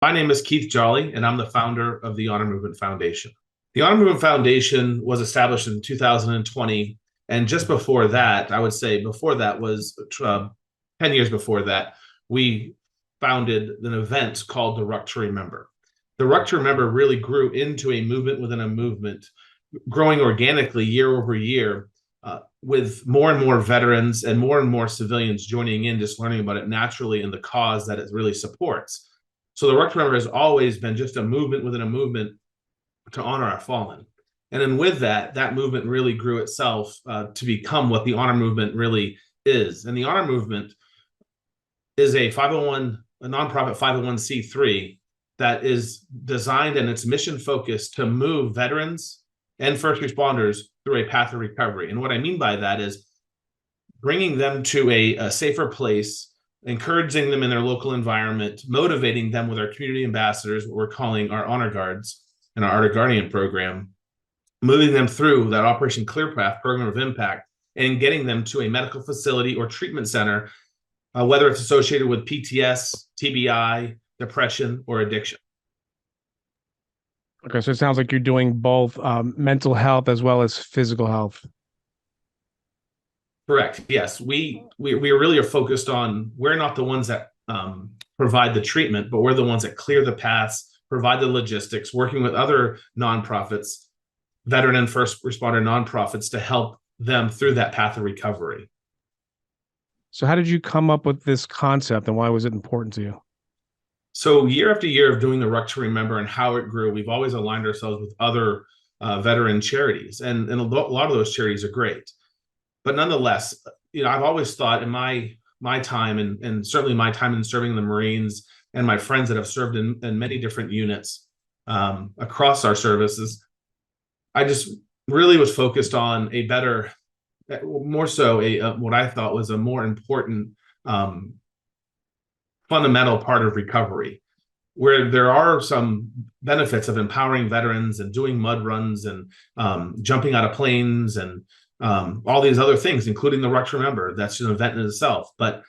My name is Keith Jolly, and I'm the founder of the Honor Movement Foundation. The Honor Movement Foundation was established in 2020. And just before that, I would say before that was 10 years before that, we founded an event called the Ruck to Remember. The Ruck to Remember really grew into a movement within a movement, growing organically year over year, with more and more veterans and more civilians joining in, just learning about it naturally and the cause that it really supports. So the Ruck to Remember has always been just a movement within a movement to honor our fallen. And then with that, that movement really grew itself to become what the honor movement really is. And the honor movement is a nonprofit 501c3 that is designed and its mission focused to move veterans and first responders through a path of recovery. And what I mean by that is bringing them to a safer place, encouraging them in their local environment, motivating them with our community ambassadors, what we're calling our honor guards and our honor guardian program, moving them through that Operation Clear Path program of impact and getting them to a medical facility or treatment center, whether it's associated with PTS, TBI, depression, or addiction. Okay, so it sounds like you're doing both mental health as well as physical health. Correct. Yes, we really are focused on, we're not the ones that provide the treatment, but we're the ones that clear the paths, provide the logistics, working with other nonprofits, veteran and first responder nonprofits, to help them through that path of recovery. So how did you come up with this concept and why was it important to you? So year after year of doing the Ruck to Remember and how it grew, we've always aligned ourselves with other veteran charities, and a lot of those charities are great. But nonetheless, I've always thought in my time, and certainly my time in serving the Marines and my friends that have served in many different units across our services, I just really was focused on a better, more so what I thought was a more important fundamental part of recovery, where there are some benefits of empowering veterans and doing mud runs and jumping out of planes and all these other things, including the Ruck to Remember. That's an event in itself. But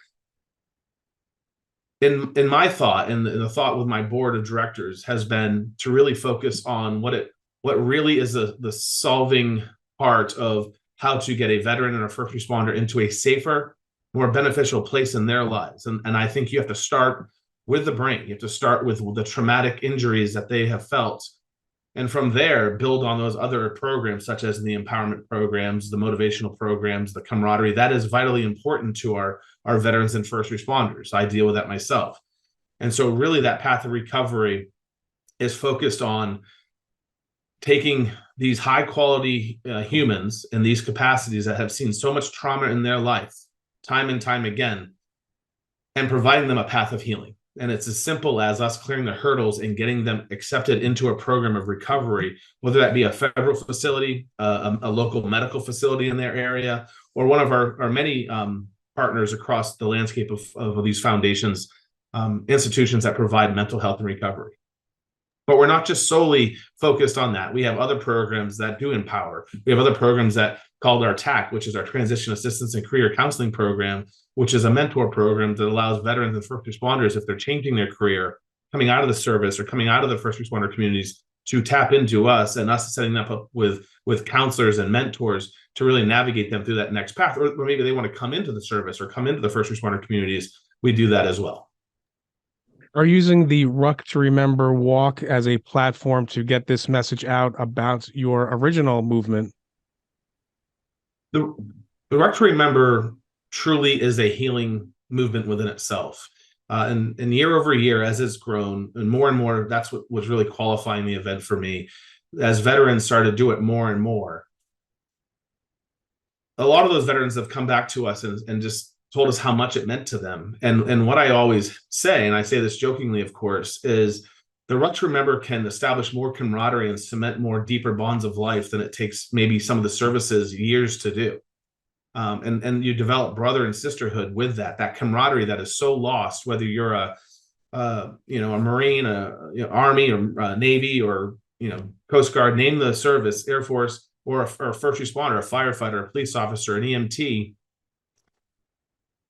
in my thought, and the thought with my board of directors, has been to really focus on what really is the solving part of how to get a veteran and a first responder into a safer, more beneficial place in their lives. And I think you have to start with the brain. You have to start with the traumatic injuries that they have felt. And from there, build on those other programs, such as the empowerment programs, the motivational programs, the camaraderie. That is vitally important to our veterans and first responders. I deal with that myself. And so really that path of recovery is focused on taking these high quality humans in these capacities that have seen so much trauma in their life, time and time again, and providing them a path of healing. And it's as simple as us clearing the hurdles and getting them accepted into a program of recovery, whether that be a federal facility, a local medical facility in their area, or one of our many partners across the landscape of these foundations, institutions that provide mental health and recovery. But we're not just solely focused on that. We have other programs that do empower. We have other programs that called our TAC, which is our Transition Assistance and Career Counseling Program, which is a mentor program that allows veterans and first responders, if they're changing their career, coming out of the service or coming out of the first responder communities, to tap into us and us setting them up with counselors and mentors to really navigate them through that next path. Or maybe they want to come into the service or come into the first responder communities. We do that as well. Are you using the Ruck to Remember walk as a platform to get this message out about your original movement? The Ruck to Remember truly is a healing movement within itself. And year over year, as it's grown, and more, that's what was really qualifying the event for me. As veterans started to do it more and more, a lot of those veterans have come back to us and just told us how much it meant to them. And what I always say, and I say this jokingly, of course, is the Ruck to Remember can establish more camaraderie and cement more deeper bonds of life than it takes maybe some of the services years to do. And you develop brother and sisterhood with that camaraderie that is so lost, whether you're a Marine, Army, or Navy, or Coast Guard, name the service, Air Force, or a first responder, a firefighter, a police officer, an EMT,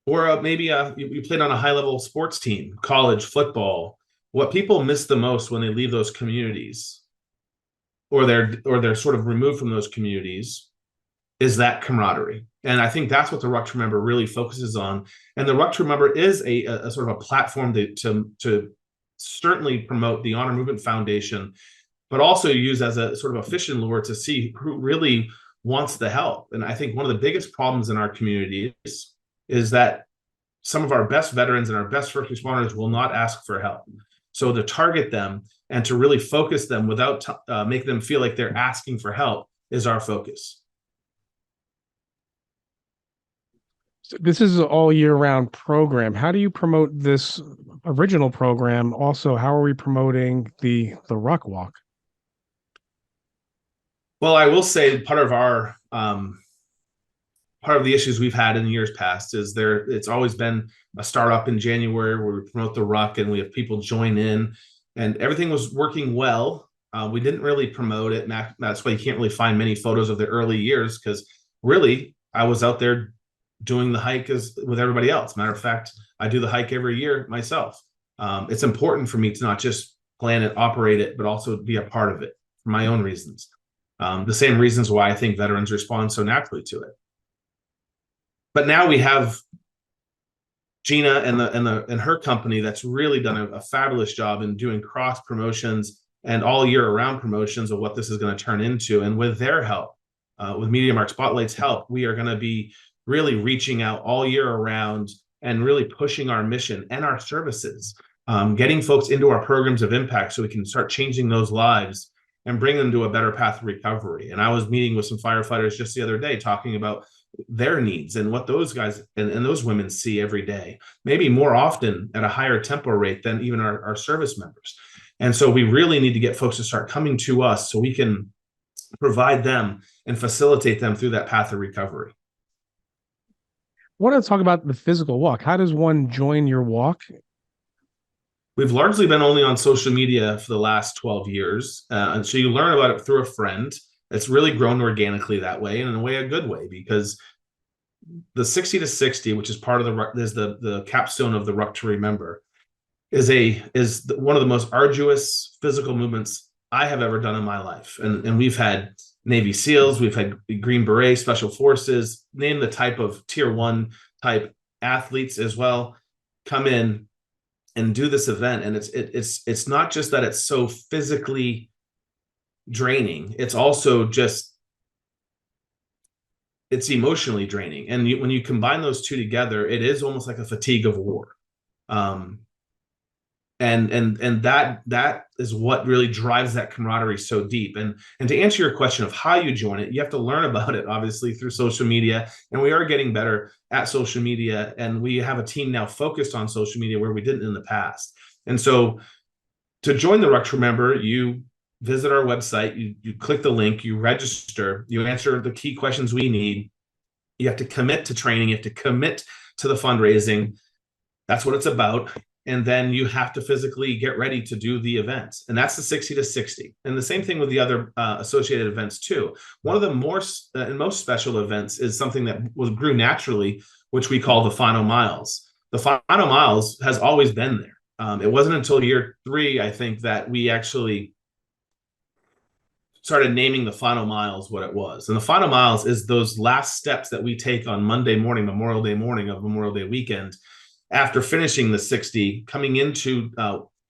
or maybe you played on a high level sports team, college football, what people miss the most when they leave those communities, or they're sort of removed from those communities, is that camaraderie. And I think that's what the Ruck to Remember really focuses on. And the Ruck to Remember is a sort of a platform to certainly promote the Honor Movement Foundation, but also use as a sort of a fishing lure to see who really wants the help. And I think one of the biggest problems in our communities is that some of our best veterans and our best first responders will not ask for help. So to target them and to really focus them without making them feel like they're asking for help is our focus. So this is an all year round program. How do you promote this original program? Also, how are we promoting the Ruck Walk? Well, I will say part of our part of the issues we've had in years past is it's always been a startup in January where we promote the Ruck and we have people join in, and everything was working well. We didn't really promote it, and that's why you can't really find many photos of the early years, because really I was out there doing the hike as with everybody else. Matter of fact, I do the hike every year myself. It's important for me to not just plan it, operate it, but also be a part of it for my own reasons. The same reasons why I think veterans respond so naturally to it. But now we have Gina and her company that's really done a fabulous job in doing cross promotions and all year around promotions of what this is going to turn into. And with their help, with Media Mark Spotlight's help, we are going to be really reaching out all year around and really pushing our mission and our services, getting folks into our programs of impact so we can start changing those lives and bring them to a better path of recovery. And I was meeting with some firefighters just the other day talking about their needs and what those guys and those women see every day, maybe more often at a higher tempo rate than even our service members. And so we really need to get folks to start coming to us so we can provide them and facilitate them through that path of recovery. I want to talk about the physical walk. How does one join your walk? We've largely been only on social media for the last 12 years. And so you learn about it through a friend. It's really grown organically that way, and in a way, a good way, because the 60 to 60, which is part of the capstone of the Ruck to Remember, is one of the most arduous physical movements I have ever done in my life. And we've had Navy SEALs, we've had Green Beret, Special Forces, name the type of tier 1 type athletes as well, come in and do this event. And it's not just that it's so physically draining, it's also just it's emotionally draining. And when you combine those two together, it is almost like a fatigue of war. And that is what really drives that camaraderie so deep. And to answer your question of how you join it, you have to learn about it, obviously, through social media. And we are getting better at social media. And we have a team now focused on social media where we didn't in the past. And so to join the Ruck to Remember, you visit our website, you click the link, you register, you answer the key questions we need. You have to commit to training, you have to commit to the fundraising. That's what it's about. And then you have to physically get ready to do the events. And that's the 60 to 60. And the same thing with the other associated events too. One of the and most special events is something that grew naturally, which we call the Final Miles. The Final Miles has always been there. It wasn't until year 3, I think, that we actually started naming the Final Miles what it was. And the Final Miles is those last steps that we take on Monday morning, Memorial Day morning of Memorial Day weekend, after finishing the 60, coming into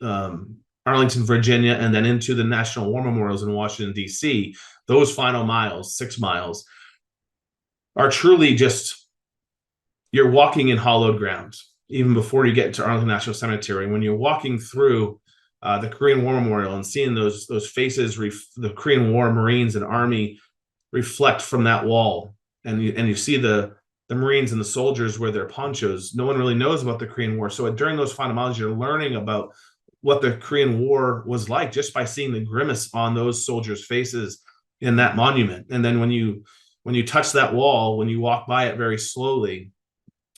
Arlington, Virginia, and then into the National War Memorials in Washington, D.C. Those final miles, 6 miles, are truly just, you're walking in hallowed ground, even before you get to Arlington National Cemetery. When you're walking through the Korean War Memorial and seeing those faces, the Korean War Marines and Army reflect from that wall, and you see the Marines and the soldiers wear their ponchos. No one really knows about the Korean War. So during those final miles, you're learning about what the Korean War was like just by seeing the grimace on those soldiers' faces in that monument. And then when you touch that wall, when you walk by it very slowly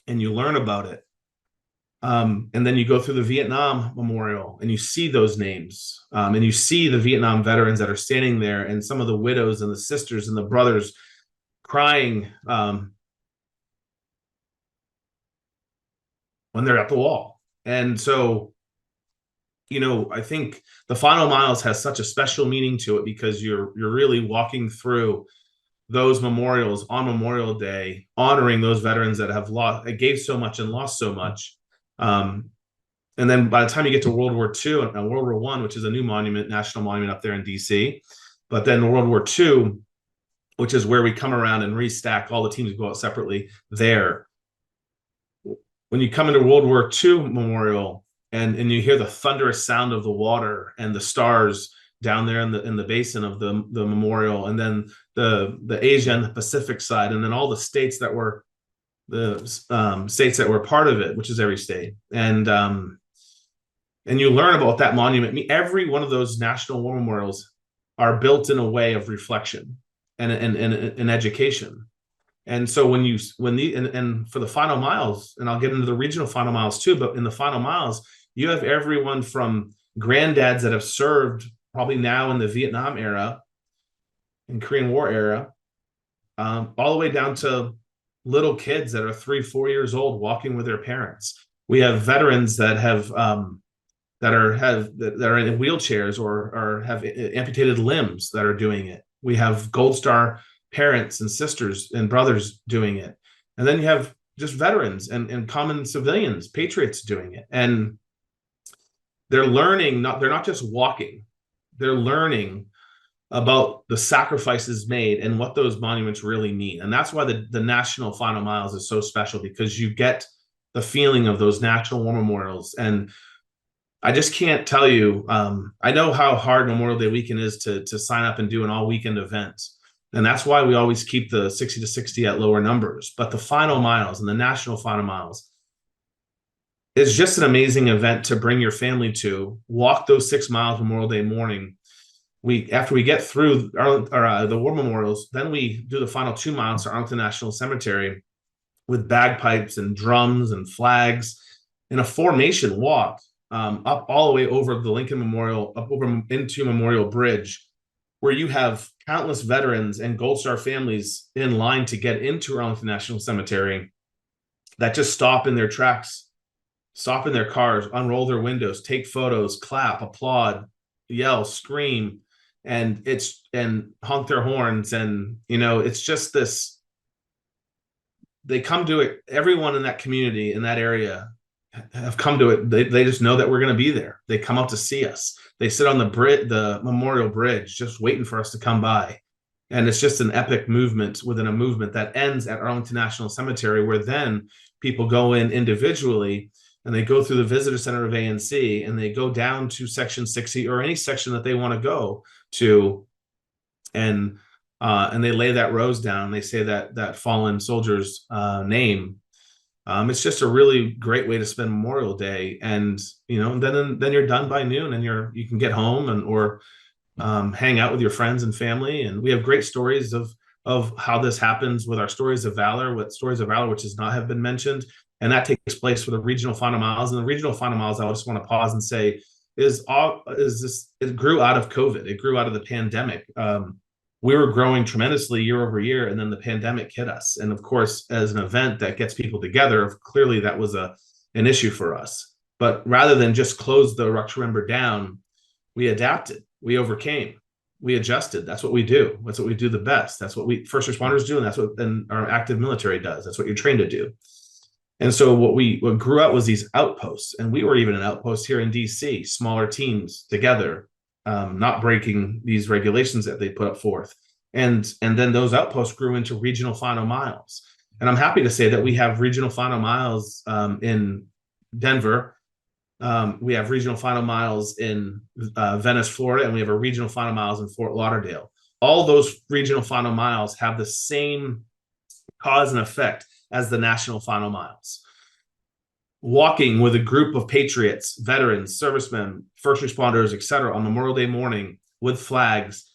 and you learn about it, and then you go through the Vietnam Memorial and you see those names, and you see the Vietnam veterans that are standing there, and some of the widows and the sisters and the brothers crying when they're at the wall. And so I think the final miles has such a special meaning to it because you're really walking through those memorials on Memorial Day, honoring those veterans that have lost, that gave so much and lost so much. Um, and then by the time you get to World War II and World War I, which is a new monument, national monument up there in DC, but then World War II, which is where we come around and restack all the teams go out separately there. When you come into World War II Memorial and you hear the thunderous sound of the water and the stars down there in the basin of the memorial, and then the Asia and the Pacific side, and then all the states that were states that were part of it, which is every state, and you learn about that monument. I mean, every one of those national war memorials are built in a way of reflection and education. And so and for the final miles, and I'll get into the regional final miles too, but in the final miles, you have everyone from granddads that have served probably now in the Vietnam era and Korean War era, all the way down to little kids that are 3-4 years old walking with their parents. We have veterans that are in wheelchairs or have amputated limbs that are doing it. We have Gold Star parents and sisters and brothers doing it. And then you have just veterans and common civilians, patriots doing it. And they're learning, they're not just walking, they're learning about the sacrifices made and what those monuments really mean. And that's why the National Final Miles is so special, because you get the feeling of those national war memorials. And I just can't tell you, I know how hard Memorial Day weekend is to sign up and do an all weekend event. And that's why we always keep the 60 to 60 at lower numbers. But the final miles and the national final miles is just an amazing event to bring your family to. Walk those 6 miles Memorial Day morning. After we get through the war memorials, then we do the final 2 miles to Arlington National Cemetery with bagpipes and drums and flags in a formation walk up all the way over the Lincoln Memorial, up over into Memorial Bridge, where you have countless veterans and Gold Star families in line to get into Arlington National Cemetery that just stop in their tracks, stop in their cars, unroll their windows, take photos, clap, applaud, yell, scream, and honk their horns. And, it's just this, they come to it. Everyone in that community, in that area, have come to it. They just know that we're going to be there. They come out to see us. They sit on the Memorial Bridge, just waiting for us to come by. And it's just an epic movement within a movement that ends at Arlington National Cemetery, where then people go in individually and they go through the visitor center of ANC and they go down to section 60 or any section that they want to go to. And they lay that rose down. They say that fallen soldier's name. It's just a really great way to spend Memorial Day. And, then you're done by noon and you can get home or hang out with your friends and family. And we have great stories of how this happens with our Stories of Valor, which does not have been mentioned. And that takes place for the regional final miles. And the regional final miles, I just want to pause and say, it grew out of COVID. It grew out of the pandemic. We were growing tremendously year over year, and then the pandemic hit us. And of course, as an event that gets people together, clearly that was an issue for us. But rather than just close the Ruck Remember down, we adapted, we overcame, we adjusted. That's what we do. That's what we do the best. That's what we first responders do, and that's what our active military does. That's what you're trained to do. And so what grew out was these outposts, and we were even an outpost here in DC, smaller teams together, not breaking these regulations that they put up forth. And then those outposts grew into regional final miles. And I'm happy to say that we have regional final miles in Denver. We have regional final miles in Venice, Florida, and we have a regional final miles in Fort Lauderdale. All those regional final miles have the same cause and effect as the national final miles. Walking with a group of patriots, veterans, servicemen, first responders, etc., on Memorial Day morning with flags,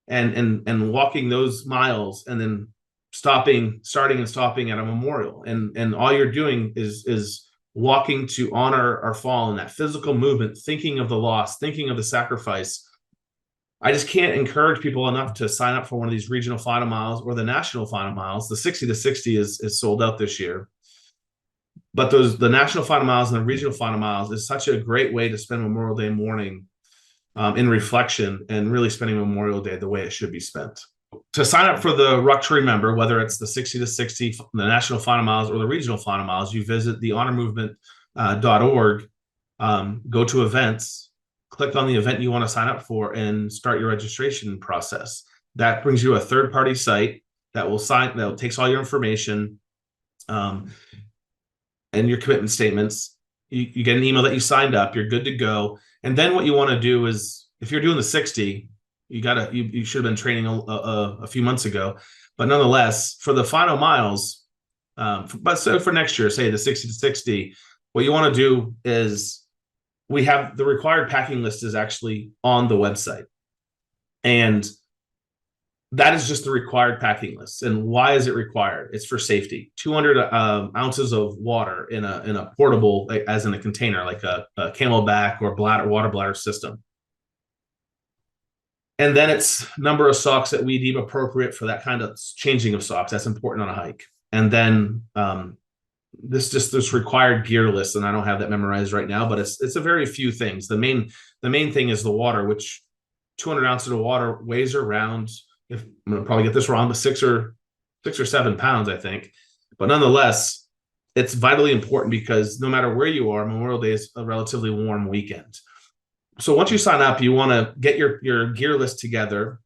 and walking those miles, and then starting and stopping at a memorial, and all you're doing is walking to honor our fallen, that physical movement, thinking of the loss, thinking of the sacrifice. I just can't encourage people enough to sign up for one of these regional final miles or the national final miles. The 60 to 60 is sold out this year. But the national final miles and the regional final miles is such a great way to spend Memorial Day morning in reflection and really spending Memorial Day the way it should be spent. To sign up for the Ruck to Remember, whether it's the 60 to 60, the national final miles, or the regional final miles, you visit the honormovement.org, go to events, click on the event you want to sign up for, and start your registration process. That brings you a third-party site that takes all your information and your commitment statements. You get an email that you signed up, you're good to go. And then what you want to do is, if you're doing the 60, you should have been training a few months ago. But nonetheless, for the final miles, but so for next year, say the 60 to 60, what you want to do is, we have the required packing list is actually on the website. And that is just the required packing list. And why is it required? It's for safety. 200 ounces of water in a portable, as in a container, like a Camelback or water bladder system. And then it's number of socks that we deem appropriate for that kind of changing of socks. That's important on a hike. And then this required gear list, and I don't have that memorized right now, but it's a very few things. The main thing is the water, which 200 ounces of water weighs around, if I'm going to probably get this wrong, but 6 or 7 pounds, I think. But nonetheless, it's vitally important because no matter where you are, Memorial Day is a relatively warm weekend. So once you sign up, you want to get your gear list together.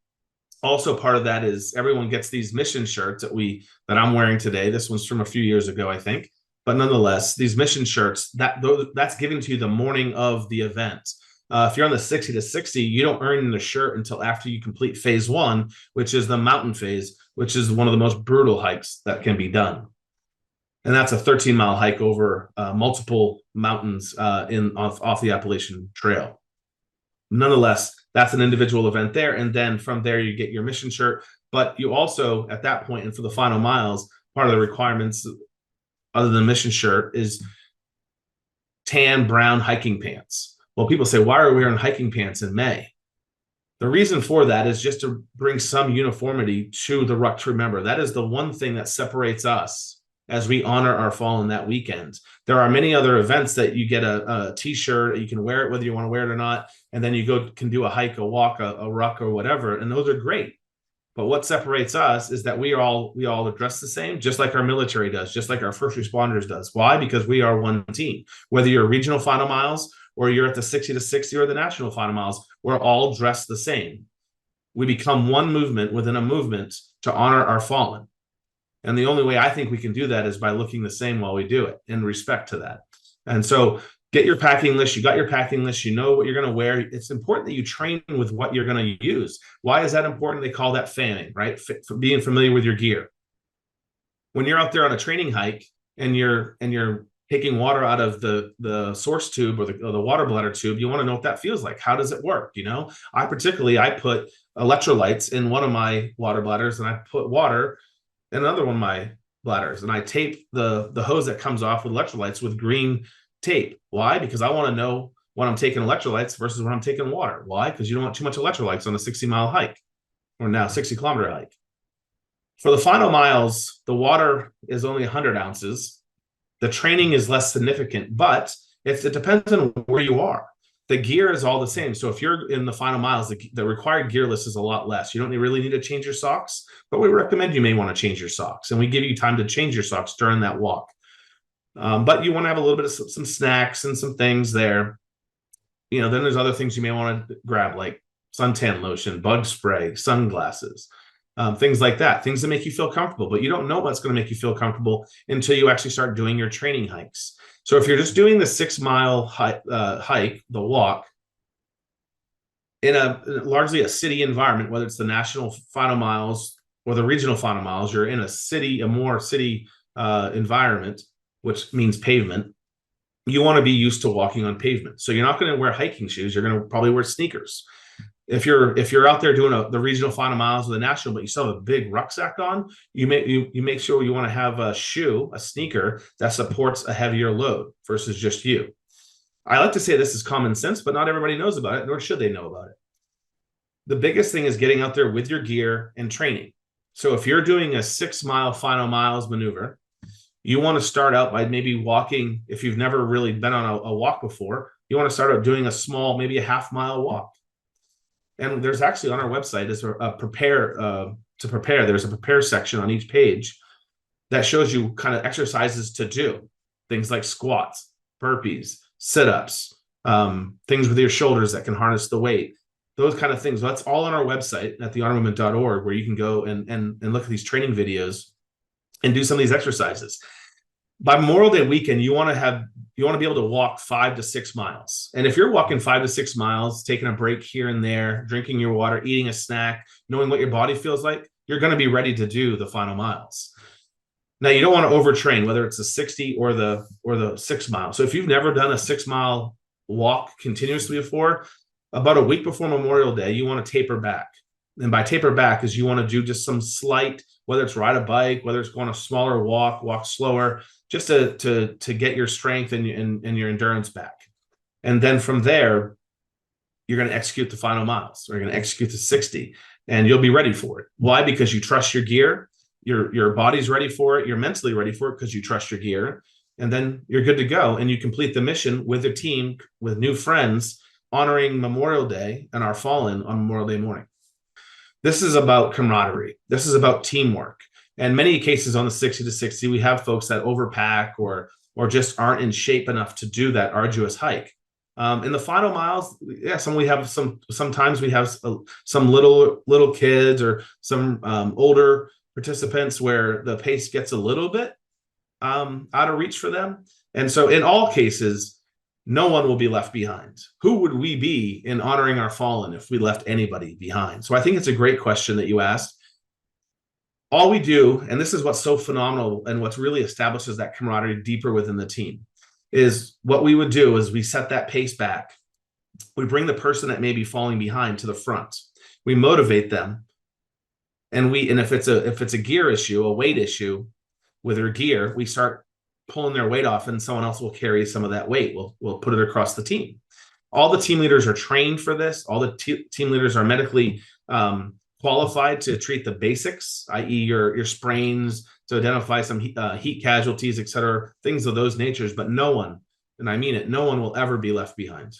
Also, part of that is everyone gets these mission shirts that I'm wearing today. This one's from a few years ago, I think. But nonetheless, these mission shirts, that's given to you the morning of the event. If you're on the 60 to 60, you don't earn the shirt until after you complete phase 1, which is the mountain phase, which is one of the most brutal hikes that can be done. And that's a 13-mile hike over multiple mountains off the Appalachian Trail. Nonetheless, that's an individual event there. And then from there, you get your mission shirt. But you also, at that point, and for the final miles, part of the requirements, other than mission shirt, is tan brown hiking pants. Well, people say, why are we wearing hiking pants in May? The reason for that is just to bring some uniformity to the Ruck to Remember. That is the one thing that separates us as we honor our fallen that weekend. There are many other events that you get a t-shirt, you can wear it whether you want to wear it or not, and then you can do a hike, a walk, a ruck, or whatever, and those are great. But what separates us is that we all dress the same, just like our military does, just like our first responders does. Why? Because we are one team. Whether you're regional final miles or you're at the 60 to 60 or the national final miles, we're all dressed the same. We become one movement within a movement to honor our fallen. And the only way I think we can do that is by looking the same while we do it, in respect to that. And so get your packing list. You got your packing list. You know what you're going to wear. It's important that you train with what you're going to use. Why is that important? They call that fanning, right? For being familiar with your gear. When you're out there on a training hike and you're taking water out of the source tube or the water bladder tube, you want to know what that feels like. How does it work? I put electrolytes in one of my water bladders, and I put water in another one of my bladders, and I tape the hose that comes off with electrolytes with green tape. Why? Because I want to know when I'm taking electrolytes versus when I'm taking water. Why? Because you don't want too much electrolytes on a 60-mile hike, or now 60-kilometer hike. For the final miles, the water is only 100 ounces. The training is less significant, but it depends on where you are. The gear is all the same. So if you're in the final miles, the required gear list is a lot less. You don't really need to change your socks, but we recommend you may want to change your socks, and we give you time to change your socks during that walk. But you want to have a little bit of some snacks and some things there. Then there's other things you may want to grab, like suntan lotion, bug spray, sunglasses, things like that, things that make you feel comfortable. But you don't know what's going to make you feel comfortable until you actually start doing your training hikes. So if you're just doing the 6-mile hike, the walk, in largely a city environment, whether it's the national final miles or the regional final miles, you're in a more city environment, which means pavement. You want to be used to walking on pavement. So you're not going to wear hiking shoes. You're going to probably wear sneakers. If you're out there doing the regional final miles or the national, but you still have a big rucksack on, you make sure you want to have a sneaker that supports a heavier load versus just you. I like to say this is common sense, but not everybody knows about it, nor should they know about it. The biggest thing is getting out there with your gear and training. So if you're doing a 6-mile final miles maneuver, you want to start out by maybe walking. If you've never really been on a walk before, you want to start out doing a small, maybe a half-mile walk. And there's actually on our website is a prepare to prepare. There's a prepare section on each page that shows you kind of exercises to do, things like squats, burpees, sit-ups, things with your shoulders that can harness the weight, those kind of things. That's all on our website at thehonormovement.org, where you can go and look at these training videos and do some of these exercises. By Memorial Day weekend, you want to be able to walk 5 to 6 miles. And if you're walking 5 to 6 miles, taking a break here and there, drinking your water, eating a snack, knowing what your body feels like, you're going to be ready to do the final miles. Now, you don't want to overtrain, whether it's the 60 or the 6 mile. So if you've never done a 6 mile walk continuously before, about a week before Memorial Day, you want to taper back. And by taper back is you want to do just some slight, whether it's ride a bike, whether it's going a smaller walk slower, just to get your strength and your endurance back. And then from there, you're going to execute the final miles, or you're going to execute the 60, and you'll be ready for it. Why? Because you trust your gear, your body's ready for it, you're mentally ready for it because you trust your gear, and then you're good to go. And you complete the mission with a team, with new friends, honoring Memorial Day and our fallen on Memorial Day morning. This is about camaraderie. This is about teamwork. And many cases on the 60 to 60, we have folks that overpack or just aren't in shape enough to do that arduous hike. In the final miles, yeah, sometimes we have some little kids or some older participants where the pace gets a little bit out of reach for them. And so in all cases, no one will be left behind. Who would we be in honoring our fallen if we left anybody behind? So I think it's a great question that you asked. All we do, and this is what's so phenomenal and what really establishes that camaraderie deeper within the team, is what we would do is we set that pace back. We bring the person that may be falling behind to the front. We motivate them. And if it's a gear issue, a weight issue with their gear, we start pulling their weight off, and someone else will carry some of that weight. We'll put it across the team. All the team leaders are trained for this. All the team leaders are medically qualified to treat the basics, i.e. your sprains, to identify some heat casualties, et cetera, things of those natures. But no one, and I mean it, no one will ever be left behind.